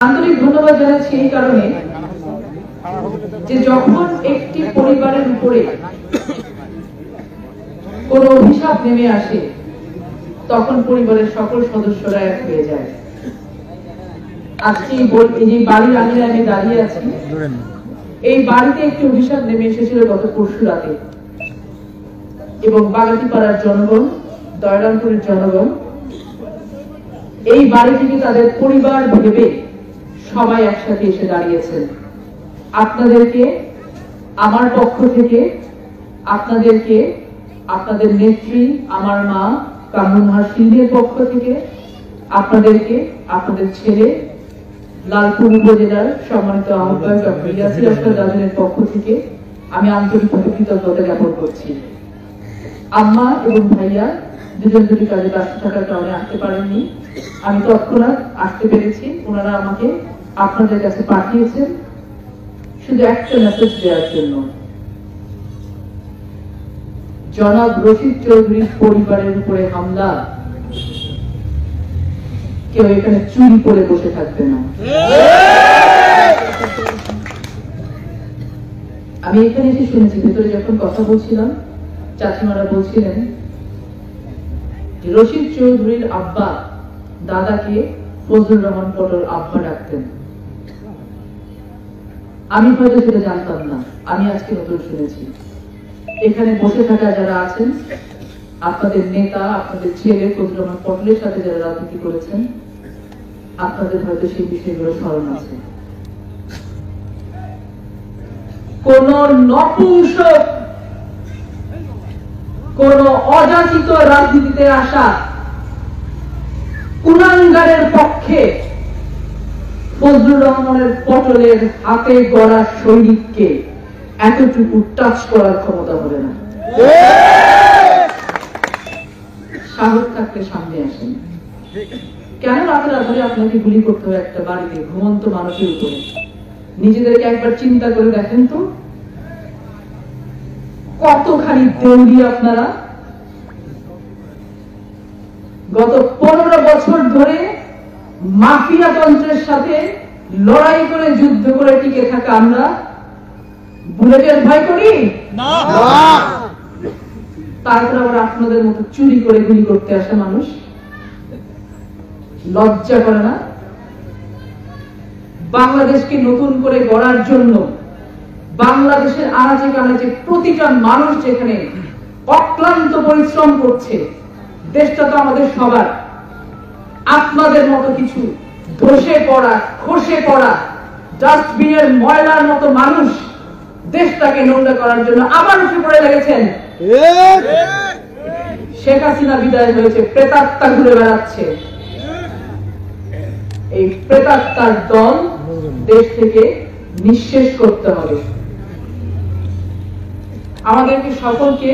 আন্তরিক ধন্যবাদ জানাচ্ছি এই কারণে যে যখন একটি পরিবারের উপরে কোন অভিশাপ নেমে আসে তখন পরিবারের সকল সদস্যরা এক হয়ে যায়। আজকে এই বাড়ির আঙিনায় আমি দাঁড়িয়ে আছি, এই বাড়িতে একটি অভিশাপ নেমে এসেছিল গত পরশু রাতে এবং বাগাতিপাড়ার জনগণ, দয়রামপুরের জনগণ এই বাড়ি থেকে তাদের পরিবার ভেবে সবাই একসাথে এসে দাঁড়িয়েছেন। আপনাদেরকে আমার পক্ষ থেকে, আপনাদেরকে আপনাদের নেত্রী আমার মা কামরুন্নাহার সিন্ধের পক্ষ থেকে, আপনাদেরকে আপনাদের ছেলে লালপুর উপজেলার সম্মানিত আহ্বায়ক ডক্টর ইয়াসির আশরাফ রাজনের পক্ষ থেকে আমি আন্তরিকভাবে কৃতজ্ঞতা জ্ঞাপন করছি। আম্মা এবং ভাইয়া দুজন দুটি কাজে ব্যস্ত থাকার কারণে আসতে পারেননি, আমি তৎক্ষণাৎ আসতে পেরেছি। ওনারা আমাকে আপনাদের কাছে পাঠিয়েছেন শুধু একটা মেসেজ দেওয়ার জন্য। জনাব রশিদ চৌধুরীর পরিবারের উপরে হামলা, কেউ এখানে চুরি করে বসে থাকবে না। আমি এখানে এসে শুনেছি, ভেতরে যখন কথা বলছিলাম চাচিমারা বলছিলেন রশিদ চৌধুরীর আব্বা দাদাকে ফজলুর রহমান পটল আব্বা ডাকতেন। আমি হয়তো সেটা জানতাম না, আমি আজকে নতুন শুনেছি। এখানে বসে থাকা যারা আছেন, আপনাদের নেতা, আপনাদের ছেলে ফজলুর রহমান পটলের সাথে যারা রাজনীতি করেছেন, আপনাদের হয়তো সেই বিষয়গুলো স্মরণ আছে। কোন নপুংসক, কোন অযাচিত রাজনীতিতে আসা কুলাঙ্গারের পক্ষে ফজলুর রহমানের পটলের হাতে গড়া সৈনিককে এতটুকু টাচ করার ক্ষমতা হবে না। সাহস থাকতে সামনে আসেন। কেন রাতে রাতে আপনাকে গুলি করতে হবে একটা বাড়িতে ঘুমন্ত মানুষের উপরে? নিজেদেরকে একবার চিন্তা করে দেখেন তো, কতখানি দেউলি আপনারা। গত 15 বছর ধরে মাফিয়া তন্ত্রের সাথে লড়াই করে যুদ্ধ করে টিকে থাকা আমরা বুলেটের ভয় করি না। তারপর আবার আপনাদের মতো চুরি করে গুলি করতে আসে মানুষ, লজ্জা করে না? বাংলাদেশকে নতুন করে গড়ার জন্য বাংলাদেশের আনাচে কানাচে প্রতিটা মানুষ যেখানে অক্লান্ত পরিশ্রম করছে, দেশটা তো আমাদের সবার। আপনাদের মতো কিছু ধসে পড়া, খসে পড়া ডাস্টবিনের ময়লার মতো মানুষ দেশটাকে নোংরা করার জন্য আবার উঠে পড়ে লেগেছেন। শেখ হাসিনা বিদায় হয়েছে, প্রেতাত্মা ঘুরে বেড়াচ্ছে। এই প্রেতাত্মার দল দেশ থেকে নিঃশেষ করতে হবে। আমাদেরকে সকলকে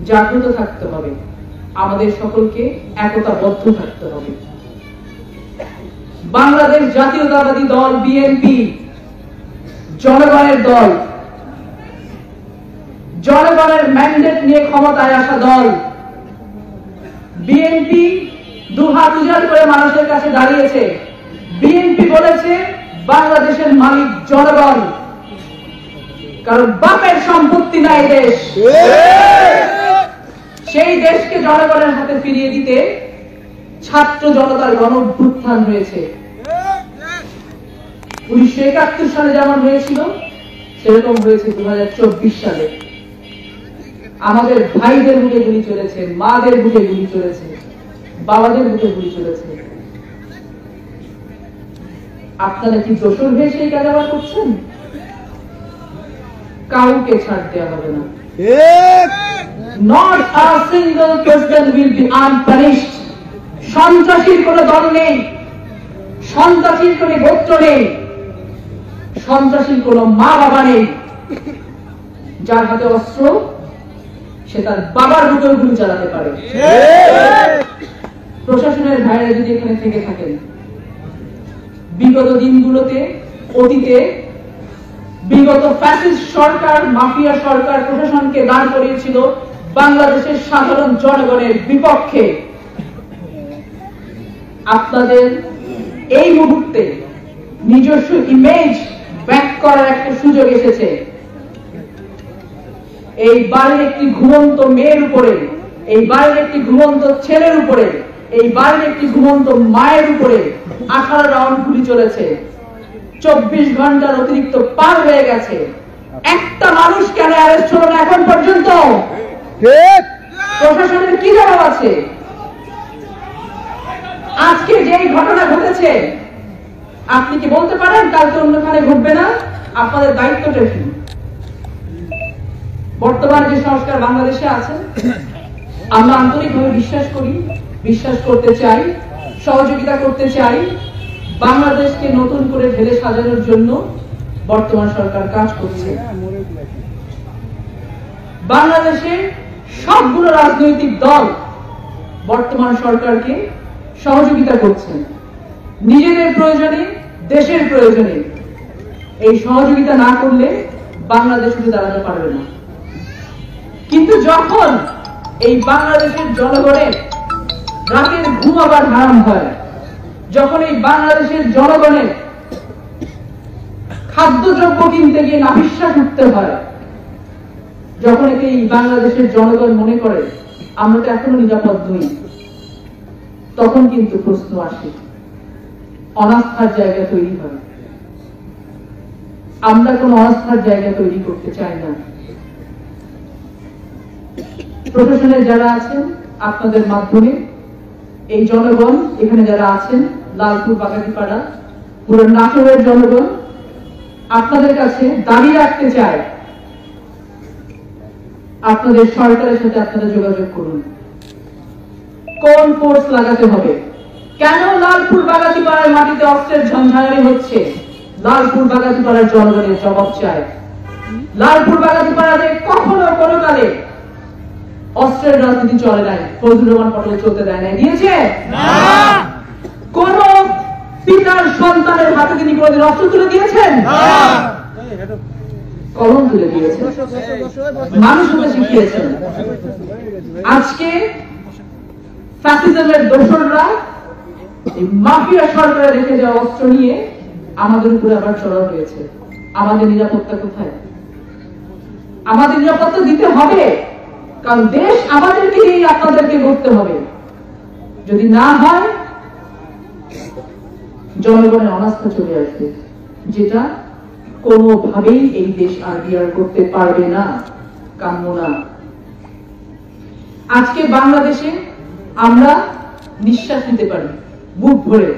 জাগ্রত থাকতে হবে, আমাদের সকলকে একতাবদ্ধ থাকতে হবে। বাংলাদেশ জাতীয়তাবাদী দল বিএনপি জনগণের দল, জনগণের ম্যান্ডেট নিয়ে ক্ষমতায় আসা দল। বিএনপি দুহাত উজাড় করে মানুষের কাছে দাঁড়িয়েছে। বিএনপি বলেছে বাংলাদেশের মালিক জনগণ, কারণ বাপের সম্পত্তি নাই দেশ। সেই দেশকে জনগণের হাতে ফিরিয়ে দিতে ছাত্র জনতার গণ অভ্যুত্থান হয়েছে। 1971 সালে যেমন হয়েছিল সেরকম হয়েছে 2024 সালে। আমাদের ভাইদের বুকে গুলি চলেছে, মাদের বুকে গুলি চলেছে, বাবাদের বুকে গুলি চলেছে। আপনারা কি দোষর হয়ে সেই কাজ আবার করছেন? কাউকে ছাড় দেওয়া হবে না। Not a single person will be unpunished. সন্ত্রাসীর কোন দল নেই, সন্ত্রাসীর কোন গোত্র নেই, সন্ত্রাসীর কোন মা বাবা নেই। যার হাতে অস্ত্র সে তার বাবার বুকেও গুলি চালাতে পারে। প্রশাসনের ভাইরা যদি এখানে থেকে থাকেন, বিগত দিনগুলোতে, অতীতে বিগত ফ্যাসিস্ট সরকার, মাফিয়া সরকার প্রশাসনকে দাঁড় করিয়েছিল বাংলাদেশের সাধারণ জনগণের বিপক্ষে। আপনাদের এই মুহূর্তে নিজস্ব ইমেজ ব্যাক করার একটা সুযোগ এসেছে। এই বাড়ির একটি ঘুমন্ত মেয়ের উপরে, এই বাড়ির একটি ঘুমন্ত ছেলের উপরে, এই বাড়ির একটি ঘুমন্ত মায়ের উপরে 18 রাউন্ড গুলি চলেছে। 24 ঘন্টার অতিরিক্ত পার হয়ে গেছে। একটা মানুষ কেন অ্যারেস্ট হলো না এখন পর্যন্ত? প্রশাসনের কি জবাব আছে? আজকে যেই ঘটনা ঘটেছে, আপনি কি বলতে পারেন কালকে অন্যখানে ঘটবে না? আপনাদের দায়িত্বটা কি? বর্তমানে যে সংস্কার বাংলাদেশে আছে, আমরা আন্তরিকভাবে বিশ্বাস করি, বিশ্বাস করতে চাই, সহযোগিতা করতে চাই। বাংলাদেশকে নতুন করে ঢেলে সাজানোর জন্য বর্তমান সরকার কাজ করছে। বাংলাদেশের সবগুলো রাজনৈতিক দল বর্তমান সরকারকে সহযোগিতা করছেন নিজেদের প্রয়োজনে, দেশের প্রয়োজনে। এই সহযোগিতা না করলে বাংলাদেশ উঠে দাঁড়াতে পারবে না। কিন্তু যখন এই বাংলাদেশের জনগণের রাতের ঘুম আবার হারাম হয়, যখন এই বাংলাদেশের জনগণের খাদ্যদ্রব্য কিনতে গিয়ে নাভিশ্বাস উঠতে হয়, যখন এই বাংলাদেশের জনগণ মনে করে আমরা তো এখনো নিরাপদ নই, তখন কিন্তু প্রশ্ন আসে, অনাস্থার জায়গা তৈরি হয়। আমরা কোন অনাস্থার জায়গা তৈরি করতে চাই না। প্রশাসনের যারা আছেন, আপনাদের মাধ্যমে এই জনগণ এখানে যারা আছেন, লালপুর বাগাতিপাড়া পুরো নাটোরের জনগণ আপনাদের কাছে দাবি রাখতে চায়, আপনাদের সরকারের সাথে আপনারা যোগাযোগ করুন। কোন ফোর্স লাগাতে হবে? কেন লালপুর বাগাতিপাড়ার মাটিতে অস্ত্রের ঝঞ্ঝানি হচ্ছে? লালপুর বাগাতিপাড়ার জনগণের জবাব চায়। লালপুর বাগাতিপাড়াতে কখনো কোনো কালে অস্ত্রের রাজনীতি চলে নাই, ফজলুর রহমান পটেল চলতে দেয় নাই, দিয়েছে? কোন পিতার সন্তানের হাতে তিনি কোনদিন অস্ত্র তুলে দিয়েছেন? কলম তুলে দিয়েছেন, মানুষ হতে শিখিয়েছেন। আজকে ফ্যাসিজমের দোসররা এই মাফিয়া সরকারে রেখে যাওয়া অস্ত্র নিয়ে আমাদের উপরে আবার চড়াও হয়েছে। আমাদের নিরাপত্তা কোথায়? আমাদের নিরাপত্তা দিতে হবে, কারণ দেশ আমাদেরকে এই আপনাদেরকে করতে হবে। যদি না হয় জনগণের অনাস্থা চলে আসবে, যেটা কোনোভাবেই এই দেশ আর বিয়ার করতে পারবে না, কাম্য না। আজকে বাংলাদেশে আমরা নিঃশ্বাস নিতে পারি বুক ভরে।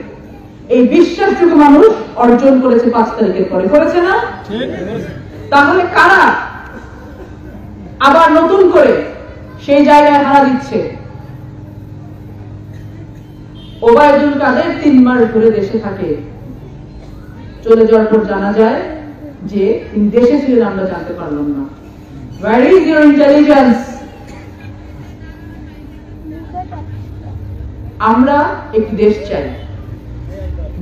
এই বিশ্বাসটুকু মানুষ অর্জন করেছে 5 তারিখের পরে, করেছে না? তাহলে কারা আবার নতুন করে সেই জায়গায় হারা দিচ্ছে? ওবায়দুল কাদের 3 মাস ধরে দেশে থাকে, চলে যাওয়ার পর জানা যায় যে তিনি দেশে ছিলেন, আমরা জানতে পারলাম না। Where is your intelligence? আমরা একটি দেশ চাই,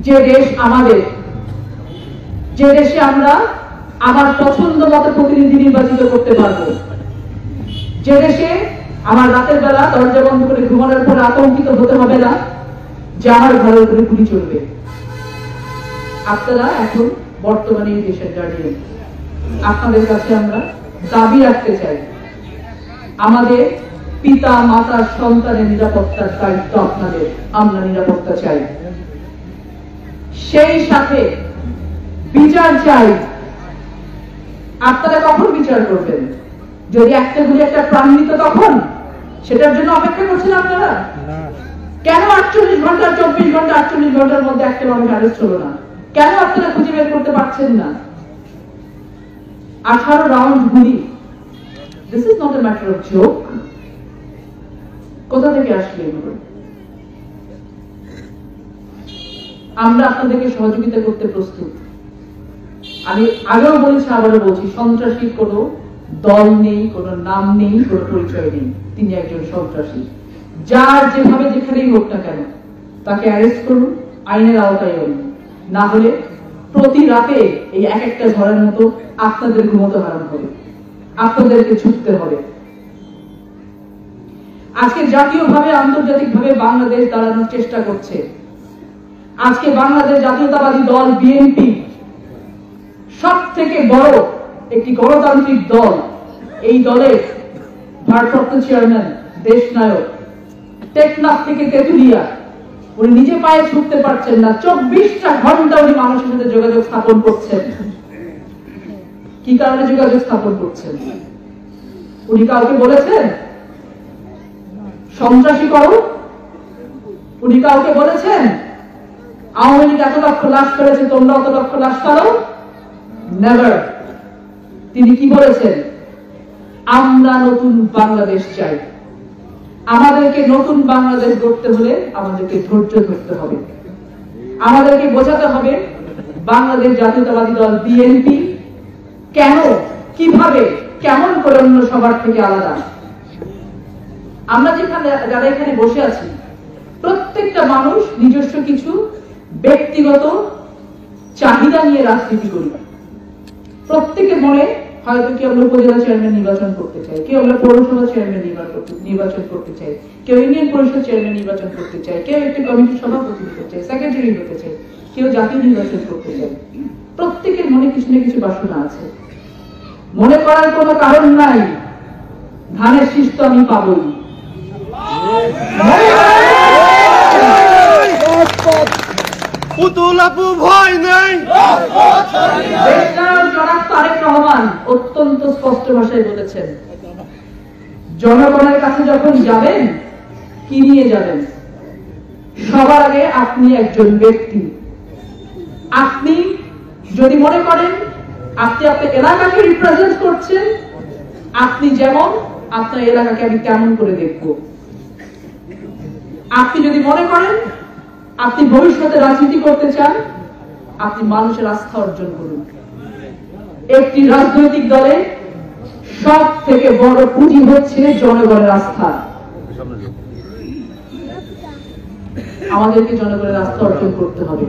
যে দেশ আমাদের, যে দেশে আমরা আমার পছন্দ মতো প্রতিনিধি নির্বাচিত করতে পারবো, যে দেশে আমার রাতের বেলা দরজা বন্ধ করে ঘুমানোর পর আতঙ্কিত হতে হবে না যে আমার ঘরের উপরে গুলি চলবে। আপনারা এখন বর্তমানে এই দেশের গার্ডিয়ান, আপনাদের কাছে আমরা দাবি রাখতে চাই, আমাদের পিতা মাতা সন্তানের নিরাপত্তার দায়িত্ব আপনাদের, আমরা নিরাপত্তা চাই। সেই সাথে বিচার চাই। আপনারা কখন বিচার করবেন? যদি একটা গুলি একটা প্রাণ নিত তখন? সেটার জন্য অপেক্ষা করছেন আপনারা? কেন 48 ঘন্টা 24 ঘন্টা 48 ঘন্টার মধ্যে একটা মানুষ অ্যারেস্ট হলো না? কেন আপনারা খুঁজে বের করতে পারছেন না? 18 রাউন্ড গুলি, this is not a matter of joke. কোথা থেকে আসলে এগুলো? আমরা আপনাদেরকে সহযোগিতা করতে প্রস্তুত। আমি আগেও বলেছি, আবারও বলছি, সন্ত্রাসীর কোনো দল নেই, কোনো নাম নেই, কোনো পরিচয় নেই। তিনি একজন সন্ত্রাসী। যার যেভাবে যেখানেই হোক না কেন তাকে অ্যারেস্ট করুন, আইনের আওতায় আনুন। না হলে প্রতি রাতে এই এক একটা ঘরের মতো আপনাদের ঘুমোতে হারাম হবে, আপনাদেরকে ছুটতে হবে। আজকে জাতীয়ভাবে আন্তর্জাতিকভাবে বাংলাদেশ দাঁড়ানোর চেষ্টা করছে। আজকে বাংলাদেশ জাতীয়তাবাদী দল বিএনপি সব থেকে বড় একটি গণতান্ত্রিক দল। এই দলের ভারপ্রাপ্ত চেয়ারম্যান দেশনায়ক টেকনাফ থেকে তেতুলিয়া উনি নিজে পায়ে ছুটতে পারছেন না, 24টা ঘন্টা উনি মানুষের সাথে যোগাযোগ স্থাপন করছেন। কি কারণে যোগাযোগ স্থাপন করছেন? উনি কাউকে বলেছেন সন্ত্রাসী করো? উনি কাউকে বলেছেন আওয়ামী লীগ এত লক্ষ লাশ ফেলেছে, তোমরা অত লক্ষ লাশ ফেলো? নেভার। তিনি কি বলেছেন? আমরা নতুন বাংলাদেশ চাই। আমাদেরকে নতুন বাংলাদেশ গড়তে হলে আমাদেরকে ধৈর্য ধরতে হবে। আমাদেরকে বোঝাতে হবে বাংলাদেশ জাতীয়তাবাদী দল বিএনপি কেন, কিভাবে, কেমন করে অন্য সবার থেকে আলাদা। আমরা যেখানে যারা এখানে বসে আছি প্রত্যেকটা মানুষ নিজস্ব কিছু ব্যক্তিগত চাহিদা নিয়ে রাজনীতি করি। প্রত্যেকের মনে হয়তো কেউ আমরা উপজেলা চেয়ারম্যান নির্বাচন করতে চাই, কেউ আমরা পৌরসভা চেয়ারম্যান নির্বাচন করতে চাই, কেউ ইউনিয়ন পরিষদ চেয়ারম্যান নির্বাচন করতে চাই, কেউ একটি কমিটির সভাপতি হতে চাই, সেক্রেটারি হতে চাই, কেউ জাতীয় নির্বাচন করতে চাই। প্রত্যেকের মনে কিছু না কিছু বাসনা আছে। মনে করার কোনো কারণ নাই ধানের শীষ তো আমি পাবই। তারেক রহমান অত্যন্ত স্পষ্ট ভাষায় বলেছেন, জনগণের কাছে যখন যাবেন কি নিয়ে যাবেন? সবার আগে আপনি একজন ব্যক্তি। আপনি যদি মনে করেন আপনি আপনার এলাকাকে রিপ্রেজেন্ট করছেন, আপনি যেমন আপনার এলাকাকে আমি কেমন করে দেখব। আপনি যদি মনে করেন আপনি ভবিষ্যতে রাজনীতি করতে চান, আপনি মানুষের আস্থা অর্জন করুন। একটি রাজনৈতিক দলে সব থেকে বড় পুঁজি হচ্ছে জনগণের আস্থা। আমাদেরকে জনগণের আস্থা অর্জন করতে হবে।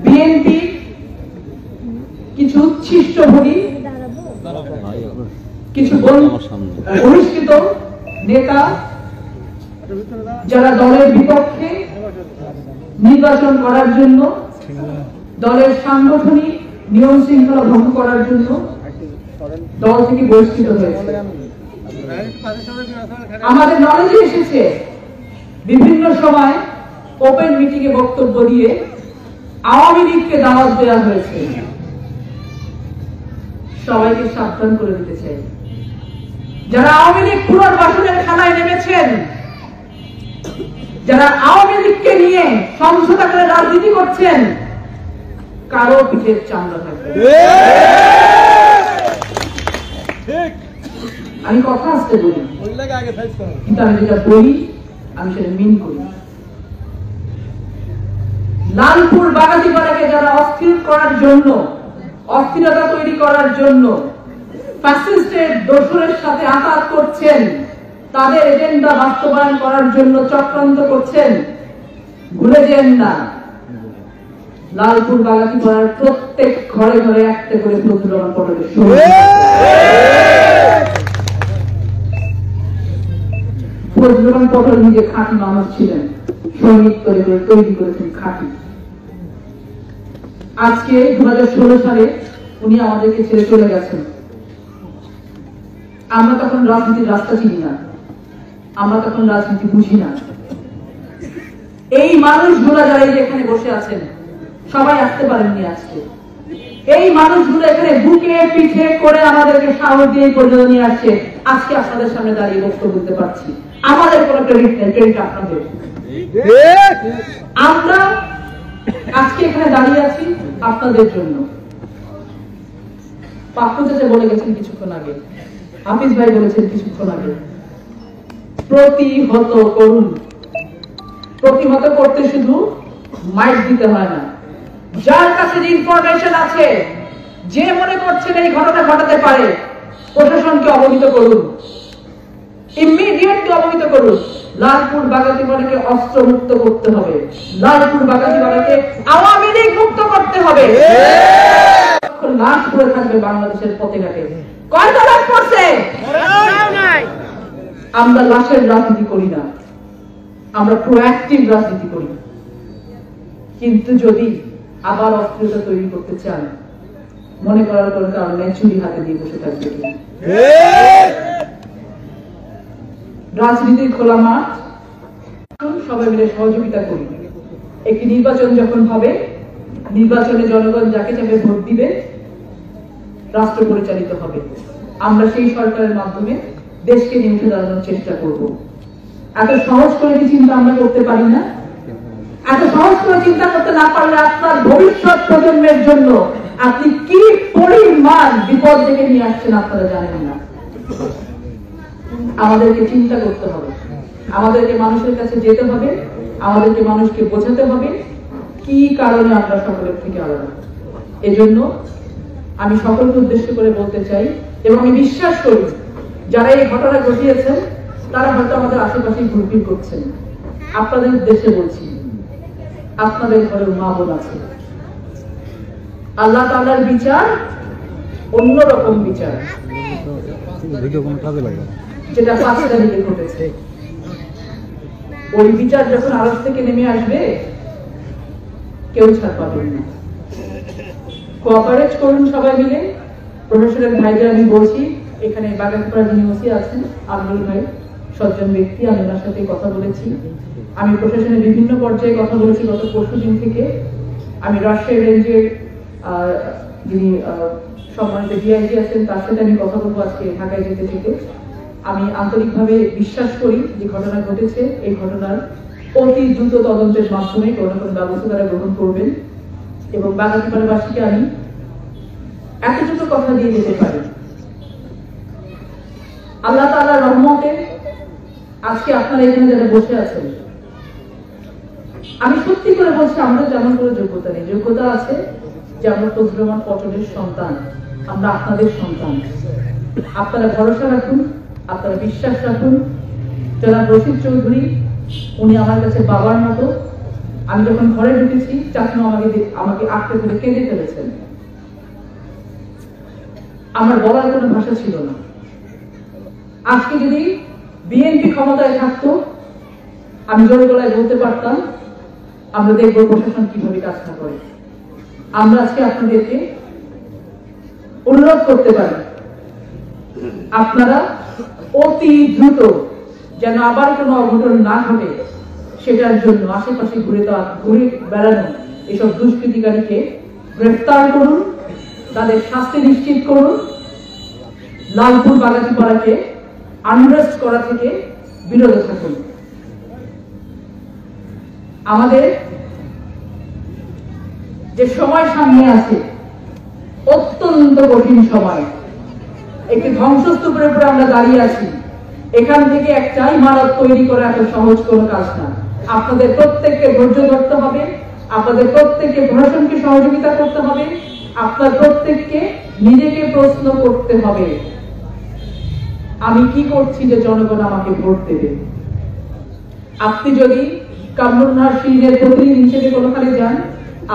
বিএনপি কিছু উচ্ছিষ্টভোগী, কিছু বহিষ্কৃত নেতা যারা দলের বিপক্ষে নির্বাচন করার জন্য, দলের সাংগঠনিক নিয়ম শৃঙ্খলা ভঙ্গ করার জন্য দল থেকে বহিষ্কৃত হয়েছে। আমাদের নলেজে এসেছে বিভিন্ন সময় ওপেন মিটিং এ বক্তব্য দিয়ে আওয়ামী লীগকে দাওয়াত দেওয়া হয়েছে। সবাইকে সাবধান করে দিতে চাই, যারা আওয়ামী লীগ পুনর্বাসনের খেলায় নেমেছেন, যারা আওয়ামী লীগকে নিয়ে সমঝোতা করে রাজনীতি করছেন, কারো পিঠের চামড়া থাকবে। আমি কথা আসতে বলি, কিন্তু আমি যেটা বলি আমি সেটা মিন করি। লালপুর বাগাতিপাড়াকে যারা অস্থির করার জন্য, অস্থিরতা তৈরি করার জন্য ফ্যাসিস্টের দোসরের সাথে আঘাত করছেন, তাদের এজেন্ডা বাস্তবায়ন করার জন্য চক্রান্ত করছেন, ভুলে যেন না লালপুর বাগাতিপাড়ার প্রত্যেক ঘরে ঘরে একটা করে ফজলুর রহমান পটলের ফজলুর রহমান পটল নিজে খাঁটি মানুষ ছিলেন, সৈনিক করে তৈরি করেছেন খাঁটি। আজকে 2016 সালে উনি আমাদেরকে ছেড়ে চলে গেছেন। আমরা তখন রাজনীতির রাস্তা চিনি না, আমরা তখন রাজনীতি বুঝি না। এই মানুষগুলো যারা এখানে বসে আছেন সবাই আসতে পারেননি আজকে। এই মানুষগুলো এখানে বুকে পিঠে করে আমাদেরকে সাহস দিয়ে পর্যন্ত নিয়ে আসছে। আজকে আপনাদের সামনে দাঁড়িয়ে বক্তব্য বলতে পারছি। আমাদের কোনো ক্রেডিট নেই, ক্রেডিট আপনাদের। আমরা আজকে এখানে দাঁড়িয়ে আছি আপনাদের জন্য। পাপ্পু চাচা বলে গেছেন কিছুক্ষণ আগে, হাফিজ ভাই বলেছেন কিছুক্ষণ আগে, প্রতিহত করুন। প্রতিহত করতে শুধু মাইক দিতে হয় না, যার কাছে যে ইনফরমেশন আছে, যে মনে করছেন এই ঘটনা ঘটাতে পারে, প্রশাসনকে অবহিত করুন, ইমিডিয়েটলি অবহিত করুন। লালপুর বাগাতিপাড়াকে অস্ত্র মুক্ত করতে হবে, লালপুর বাগাতিপাড়াকে আওয়ামী লীগ মুক্ত করতে হবে। লাশ পড়ে থাকবে বাংলাদেশের পথে ঘাটে। কয়টা লাশ পড়ছে? আমরা লাশের রাজনীতি করি না, আমরা প্রোঅ্যাক্টিভ রাজনীতি করি। কিন্তু যদি আবার অস্থিরতা তৈরি করতে চান, মনে করার কোনো কারণ নেই ছুরি হাতে দিয়ে বসে থাকবে। রাজনীতির খোলা মাঠ, সবাই মিলে সহযোগিতা করি। একটি নির্বাচন যখন হবে, নির্বাচনে জনগণ যাকে যাবে ভোট দিবে, রাষ্ট্র পরিচালিত হবে। আমরা সেই সরকারের মাধ্যমে দেশকে নিয়ে উঠে দাঁড়ানোর চেষ্টা করব। এত সহজ করে কি চিন্তা আমরা করতে পারি না? এত সহজ করে চিন্তা করতে না পারলে আপনার ভবিষ্যৎ প্রজন্মের জন্য আপনি কি পরিমাণ বিপদ ডেকে নিয়ে আসছেন আপনারা জানেন না। আমাদেরকে চিন্তা করতে হবে, আমাদেরকে মানুষের কাছে যেতে হবে, আমাদেরকে মানুষকে বোঝাতে হবে কি কারণে আমরা সকলের থেকে আলাদা। এজন্য আমি সকলকে উদ্দেশ্য করে বলতে চাই, এবং আমি বিশ্বাস করি যারা এই ঘটনা ঘটিয়েছেন তারা হয়তো আমাদের আশেপাশে ঘুরঘুর করছেন। আপনাদের উদ্দেশ্যে বলছি, আপনাদের ঘরে মা বোন আছে। আল্লাহ তাআলার বিচার অন্যরকম বিচার, যেটা 5 তারিখে ঘটেছে। ওই বিচার যখন আকাশ থেকে নেমে আসবে, কেউ ছাড় পাবেন না। কোঅপারেট করুন সবাই মিলে। প্রশাসনের ভাইদের আমি বলছি, এখানে বাগানপাড়া যিনি ওসি আছেন আব্দুল ভাই, সজ্জন ব্যক্তি, আমি ওনার সাথে কথা বলেছি। আমি প্রশাসনের বিভিন্ন পর্যায়ে কথা বলেছি গত পরশুদিন থেকে। আমি রাজশাহী রেঞ্জের যিনি সম্মানিত ডিআইজি আছেন তার সাথে আমি কথা বলবো আজকে ঢাকায় যেতে থেকে। আমি আন্তরিকভাবে বিশ্বাস করি যে ঘটনা ঘটেছে, এই ঘটনার অতি দ্রুত তদন্তের মাধ্যমে কোনো কোনো ব্যবস্থা তারা গ্রহণ করবেন। এবং বাগাতিপাড়াবাসীকে আমি এতটুকু কথা দিয়ে যেতে পারি, আল্লাহ তাআলার রহমতে আজকে আপনারা এখানে যারা বসে আছেন, আমি সত্যি করে বলছি আমাদের তেমন কোনো যোগ্যতা নেই। যোগ্যতা আছে যে আমরা ফজলুর রহমান পটলের সন্তান, আমরা আপনাদের সন্তান। আপনারা ভরসা রাখুন, আপনারা বিশ্বাস রাখুন। জনাব রশিদ চৌধুরী, উনি আমার কাছে বাবার মতো। আমি যখন ঘরে ঢুকেছি, চাকমা আমাকে আঁকড়ে ধরে কেঁদে ফেলেছেন। আমার বলার কোনো ভাষা ছিল না। আজকে যদি বিএনপি ক্ষমতায় থাকতো, আমি জোরে গলায় বলতে পারতাম, আমরা দেখব প্রশাসন কিভাবে কাজটা করে। আমরা আজকে আপনাদেরকে অনুরোধ করতে পারি, আপনারা অতি দ্রুত যেন আবার কোনো অঘটন না ঘটে, সেটার জন্য আশেপাশে ঘুরে বেড়ানো এসব দুষ্কৃতিকারীকে গ্রেফতার করুন, তাদের শাস্তি নিশ্চিত করুন। লালপুর বাগাতিপাড়াকে আনরেস্ট করা থেকে বিরত থাকুন। আমাদের যে সময় সামনে আছে অত্যন্ত কঠিন সময়। একটি ধ্বংসস্তূপের উপরে আমরা দাঁড়িয়ে আছি। এখান থেকে একটা ইমারত তৈরি করা এত সহজ কোনো কাজ না। আপনাদের প্রত্যেককে ধৈর্য ধরতে হবে, আপনাদের প্রত্যেককে প্রশাসনকে সহযোগিতা করতে হবে, আপনার প্রত্যেককে নিজেকে প্রশ্ন করতে হবে, আমি কি করছি যে জনগণ আমাকে ভোট দেবে। আপনি যদি কামরুন্নাহার সিরিজের প্রতিনিধি হিসেবে কোনোখানে যান,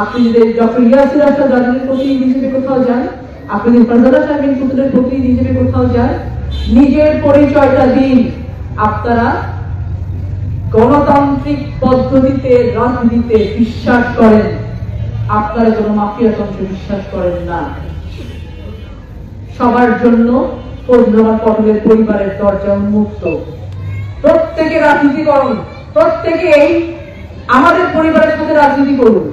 আপনি যদি ডক্টর ইয়াসির আরাফাত রাজনীতির প্রতিনিধি হিসেবে কোথাও যান, আপনি যদি ফারজানা শারমিন পুতুলের প্রতিনিধি হিসেবে কোথাও যান, নিজের পরিচয়টা দিন। আপনারা গণতান্ত্রিক পদ্ধতিতে রাজনীতিতে বিশ্বাস করেন, আপনারা কোনো মাফিয়া তন্ত্রে বিশ্বাস করেন না। সবার জন্য ফজলুর রহমান পটলের পরিবারের দরজা উন্মুক্ত। প্রত্যেকে রাজনীতি করুন, প্রত্যেকেই আমাদের পরিবারের সাথে রাজনীতি করুন,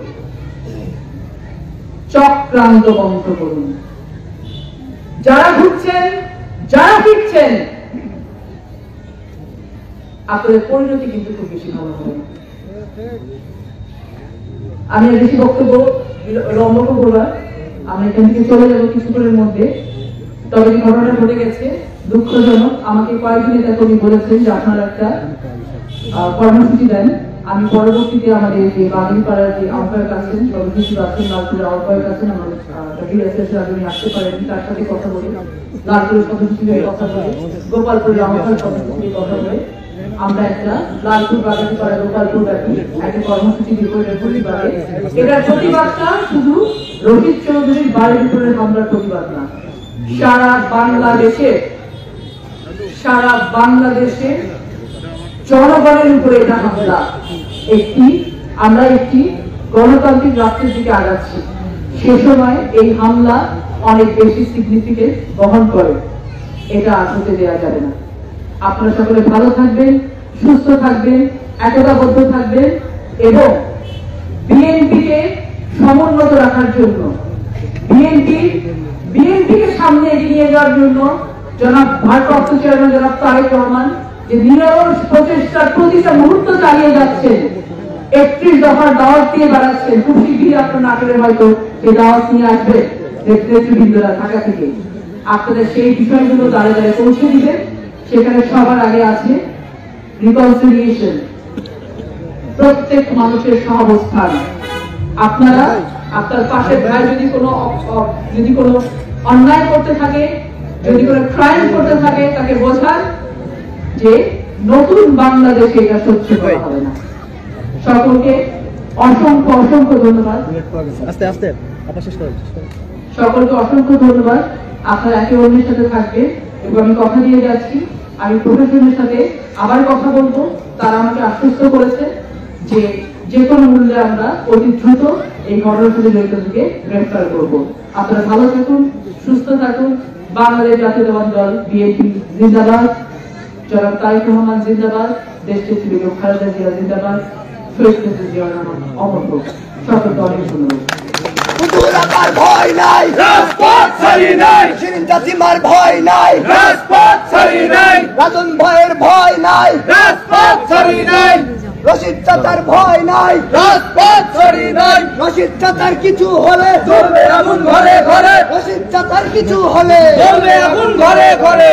চক্রান্ত বন্ধ করুন। যারা ঘুরছেন, যারা ফিরছেন, আপনাদের পরিণতি কিন্তু খুব বেশি ভালো হবে। আমি বেশি বক্তব্য লম্বা করবো না, আমি এখান থেকে চলে যাবো কিছুক্ষণের মধ্যে। তবে যে ঘটনা ঘটে গেছে দুঃখজনক। আমাকে কয়েকদিন এটা কবি বলেছেন যে আপনারা একটা কর্মসূচি দেন। আমি পরবর্তীতে আমাদের যে বাগানপাড়ার যে আহ্বায়ক আছেন, সর্বশিশু আছেন, লালপুরের আহ্বায়ক আছেন, আমাদের আপনি আসতে পারেন, তার সাথে কথা বলে, লালপুরের সদস্য কথা বলে, গোপালপুরের আহ্বায়ক সদস্য কথা বলে আমরা একটা লালপুর বাগানপাড়া গোপালপুর ব্যাপী একটা কর্মসূচি দিব। এটার প্রতিবাদটা শুধু রশিদ চৌধুরীর বাড়ির উপরের হামলার প্রতিবাদ না, সারা বাংলাদেশে জনগণের উপরে এটা হামলা। আমরা একটি গণতান্ত্রিক রাষ্ট্রের দিকে আগাচ্ছি, সে সময় এই হামলা অনেক বেশি সিগনিফিকেন্স বহন করে, এটা আর হতে দেওয়া যাবে না। আপনারা সকলে ভালো থাকবেন, সুস্থ থাকবেন, একতাবদ্ধ থাকবেন এবং বিএনপিকে সমুন্নত রাখার জন্য, বিএনপিকে সামনে এগিয়ে নিয়ে যাওয়ার জন্য জনাব ভারপ্রাপ্ত চেয়ারম্যান জনাব তারেক রহমান যে নিরলস প্রচেষ্টা প্রতিটা মুহূর্ত চালিয়ে যাচ্ছেন, 31 দফার দাওয়াত দিয়ে বেড়াচ্ছেন। খুব শীঘ্রই আপনার নাটোরে হয়তো সেই দাওয়াত নিয়ে আসবে নেতৃবৃন্দরা ঢাকা থেকে। আপনাদের সেই বিষয়গুলো দাঁড়ে দাঁড়ে পৌঁছে দিবেন। সেখানে সবার আগে আছে রিকনসিলিয়েশন, প্রত্যেক মানুষের সহাবস্থান। আপনারা আপনার পাশের ভাই যদি কোনো অন্যায় করতে থাকে, যদি কোনো ক্রাইম করতে থাকে, তাকে বোঝান যে নতুন বাংলাদেশে এটা সহ্য করা হবে না। সকলকে অসংখ্য অসংখ্য ধন্যবাদ। সকলকে অসংখ্য ধন্যবাদ। আপনারা একে অন্যের সাথে থাকবেন এবং আমি কথা দিয়ে যাচ্ছি, আমি প্রশাসনের সাথে আবার কথা বলবো। তারা আমাকে আশ্বস্ত করেছে যে যে কোনো মূল্যে আমরা অতি দ্রুত এই ঘটনার সাথে জড়িতদেরকে গ্রেফতার করব। আপনারা ভালো থাকুন, সুস্থ থাকুন। বাংলাদেশ জাতীয়তাবাদী দল বিএনপি জিন্দাবাদ, জনাব তারেক রহমান জিন্দাবাদ, দেশনেত্রী বেগম খালেদা জিয়া জিন্দাবাদ, শহীদ প্রেসিডেন্ট জিয়াউর রহমান অমর হোক। সকলকে অনেক ধন্যবাদ। ভয় নাই, রাজপথ ছাড়ি নাই, শিরিন জাতিমার ভয় নাই, রাজপথ ছাড়ি নাই, রাজন ভয়ের ভয় নাই, রাজপথ ছাড়ি নাই, রশিদ চাচার ভয় নাই, রাজপথ ছাড়ি নাই, রশিদ চাচার কিছু হলে জ্বলবে আগুন ঘরে ঘরে, রশিদ চাচার কিছু হলে জ্বলবে আগুন ঘরে ঘরে।